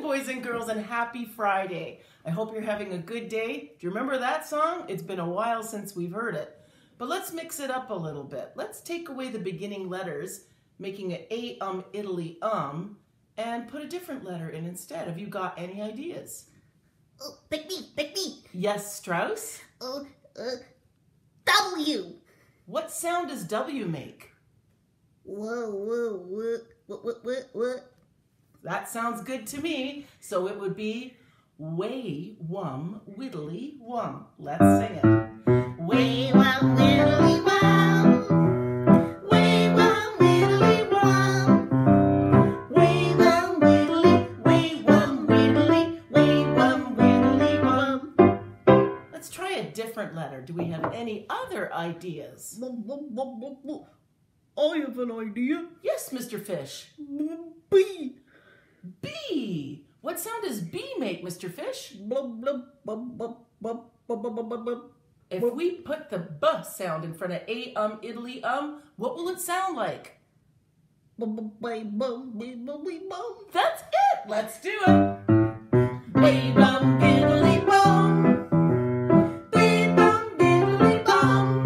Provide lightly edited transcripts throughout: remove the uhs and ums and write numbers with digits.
morning, boys and girls, and happy Friday. I hope you're having a good day. Do you remember that song? It's been a while since we've heard it. But let's mix it up a little bit. Let's take away the beginning letters, making it Italy, and put a different letter in instead. Have you got any ideas? Oh, pick me. Yes, Strauss? W. What sound does W make? What? That sounds good to me. So it would be way, wum, widdly, wum. Let's sing it. Way, wum, widdly, wum. Way, wum, widdly, wum. Way, wum, widdly, way, wum, widdly, way, wum, widdly, wum. Let's try a different letter. Do we have any other ideas? I have an idea. Yes, Mr. Fish. B. B. What sound does B make, Mr. Fish? If we put the B sound in front of Italy, what will it sound like? That's it. Let's do it. Way, bum, diddly, bum. Way, bum, diddly, bum.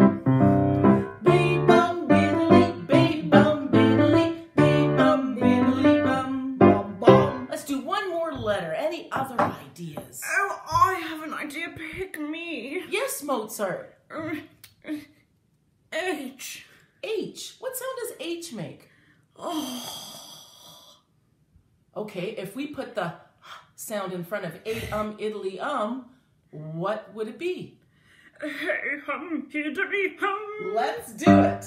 Way, bum, diddly, bay, bum, diddly, bay, bum, diddly, bum, bum, bum. Let's do one more letter. Any other ideas? Oh, I have an idea. Pick me. Yes, Mozart. H. H. What sound does H make? Oh. Okay, if we put the sound in front of Italy, what would it be? Hey, hum, hiddly, hum. Let's do it.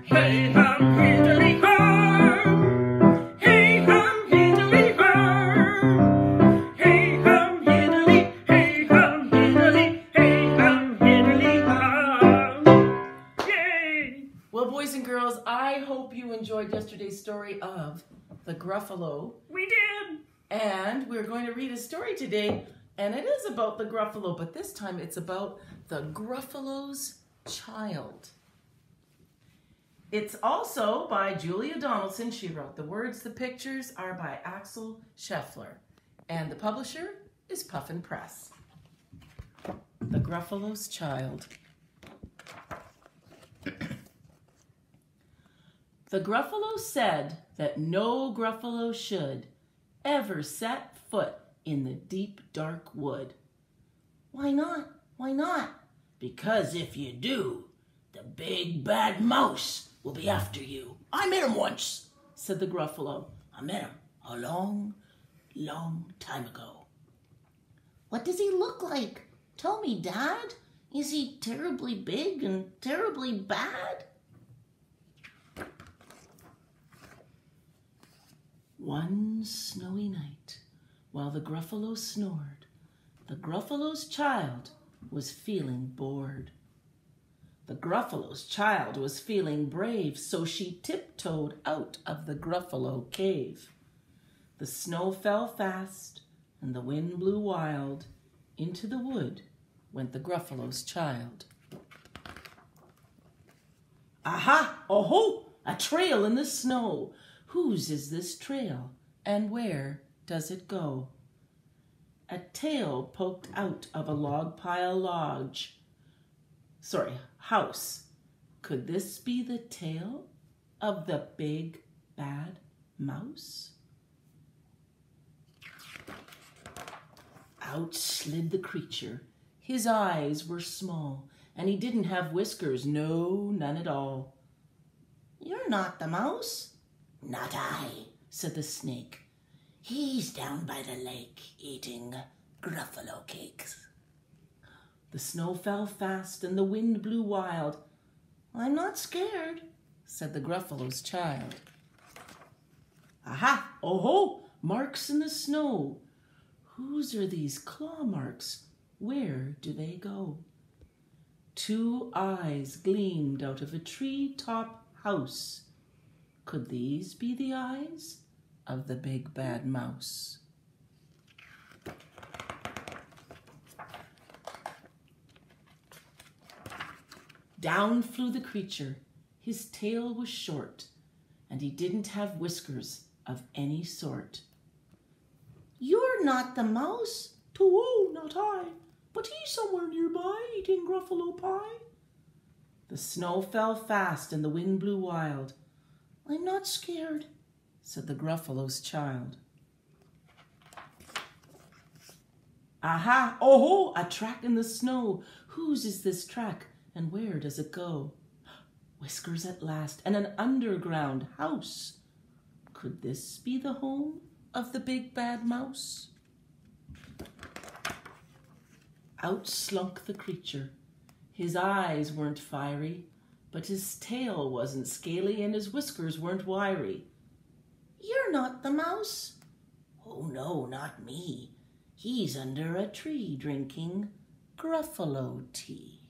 Hey, hum, hiddly, hum. Hey, hum, hiddly, hum. Hey, hum, hiddly, hey, hum, hiddly, hey, hum, hiddly, hum. Yay! Well, boys and girls, I hope you enjoyed yesterday's story of the Gruffalo. We did! And we're going to read a story today, and it is about the Gruffalo, but this time it's about the Gruffalo's child. It's also by Julia Donaldson. She wrote the words. The pictures are by Axel Scheffler. And the publisher is Puffin Press. The Gruffalo's child. The Gruffalo said that no Gruffalo should ever set foot in the deep, dark wood. Why not? Why not? Because if you do, the big bad mouse will be after you. I met him once, said the Gruffalo. I met him a long, long time ago. What does he look like? Tell me, Dad. Is he terribly big and terribly bad? One snowy night, while the Gruffalo snored, the Gruffalo's child was feeling bored. The Gruffalo's child was feeling brave, so she tiptoed out of the Gruffalo cave. The snow fell fast, and the wind blew wild. Into the wood went the Gruffalo's child. Aha! Oh-ho! A trail in the snow! Whose is this trail, and where does it go? A tail poked out of a log pile house. Could this be the tail of the big bad mouse? Out slid the creature. His eyes were small, and he didn't have whiskers, no, none at all. You're not the mouse. Not I, said the snake. He's down by the lake eating Gruffalo cakes. The snow fell fast and the wind blew wild. I'm not scared, said the Gruffalo's child. Aha! Oh-ho! Marks in the snow. Whose are these claw marks? Where do they go? Two eyes gleamed out of a tree-top house. Could these be the eyes of the big bad mouse? Down flew the creature. His tail was short, and he didn't have whiskers of any sort. You're not the mouse. "To, not I, but he's somewhere nearby eating gruffalo pie." The snow fell fast and the wind blew wild. I'm not scared, said the gruffalo's child. Aha! Oh, a track in the snow. Whose is this track, and where does it go? Whiskers at last, and an underground house. Could this be the home of the big bad mouse? Out slunk the creature. His eyes weren't fiery, but his tail wasn't scaly and his whiskers weren't wiry. You're not the mouse. Oh no, not me. He's under a tree drinking gruffalo tea.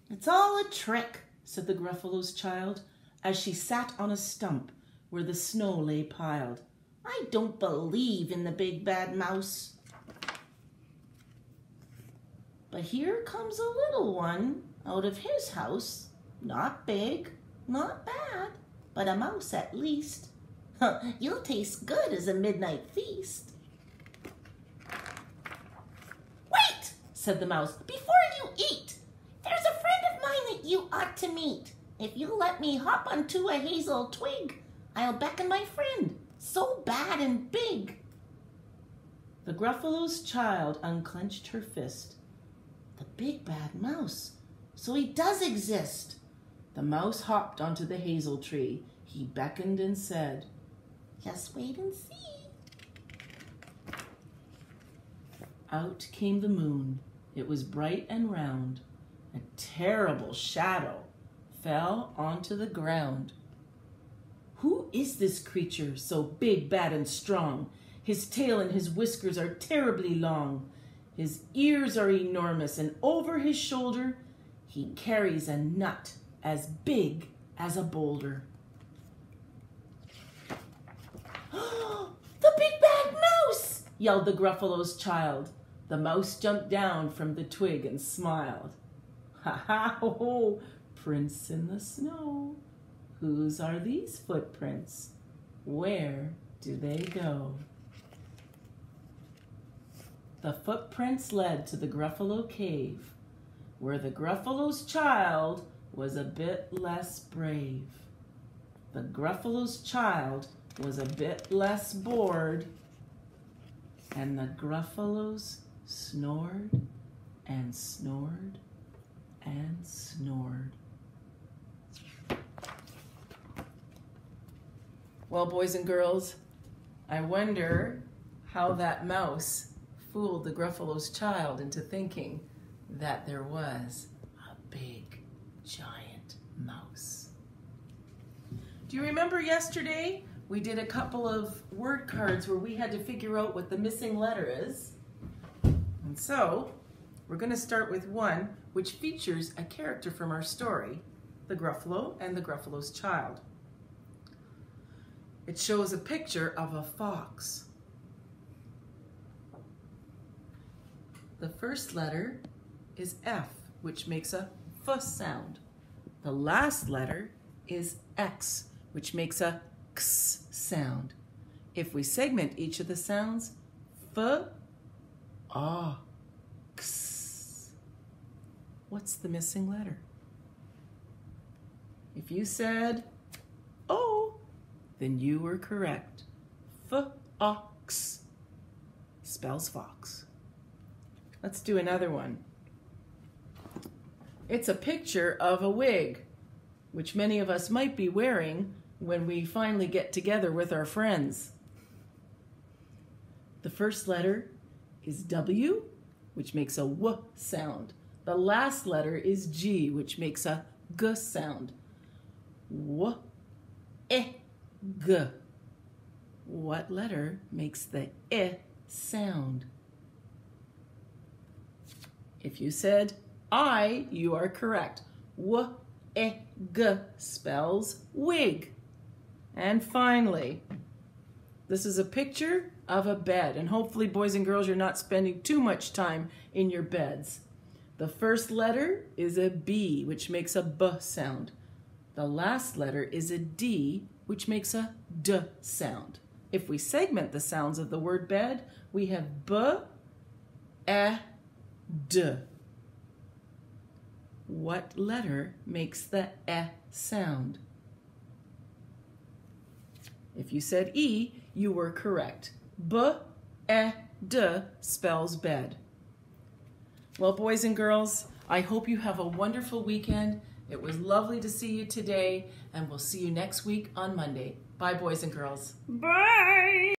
It's all a trick, said the gruffalo's child, as she sat on a stump where the snow lay piled. I don't believe in the big bad mouse. But here comes a little one out of his house, not big, not bad, but a mouse at least. You'll taste good as a midnight feast. Wait, said the mouse, before you eat. There's a friend of mine that you ought to meet. If you'll let me hop onto a hazel twig, I'll beckon my friend, so bad and big. The gruffalo's child unclenched her fist. The big bad mouse, so he does exist. The mouse hopped onto the hazel tree. He beckoned and said, just wait and see. Out came the moon. It was bright and round. A terrible shadow fell onto the ground. Who is this creature so big, bad, and strong? His tail and his whiskers are terribly long. His ears are enormous, and over his shoulder he carries a nut as big as a boulder. The big bad mouse! Yelled the gruffalo's child. The mouse jumped down from the twig and smiled. Ha ha ho ho, prints in the snow. Whose are these footprints? Where do they go? The footprints led to the Gruffalo cave, where the Gruffalo's child was a bit less brave. The Gruffalo's child was a bit less bored, and the Gruffalos snored and snored and snored. Well, boys and girls, I wonder how that mouse fooled the Gruffalo's child into thinking that there was a big, giant mouse. Do you remember yesterday we did a couple of word cards where we had to figure out what the missing letter is? And so we're going to start with one which features a character from our story, the Gruffalo and the Gruffalo's child. It shows a picture of a fox. The first letter is F, which makes a F sound. The last letter is X, which makes a X sound. If we segment each of the sounds, F, A, X. What's the missing letter? If you said O, then you were correct. Fox spells fox. Let's do another one. It's a picture of a wig, which many of us might be wearing when we finally get together with our friends. The first letter is W, which makes a W sound. The last letter is G, which makes a G sound. W, E, G. What letter makes the I sound? If you said I, you are correct. W-E-G spells wig. And finally, this is a picture of a bed. And hopefully, boys and girls, you're not spending too much time in your beds. The first letter is a B, which makes a B sound. The last letter is a D, which makes a D sound. If we segment the sounds of the word bed, we have b, e, d. What letter makes the e sound? If you said E, you were correct. B, e, d spells bed. Well, boys and girls, I hope you have a wonderful weekend. It was lovely to see you today, and we'll see you next week on Monday. Bye, boys and girls. Bye!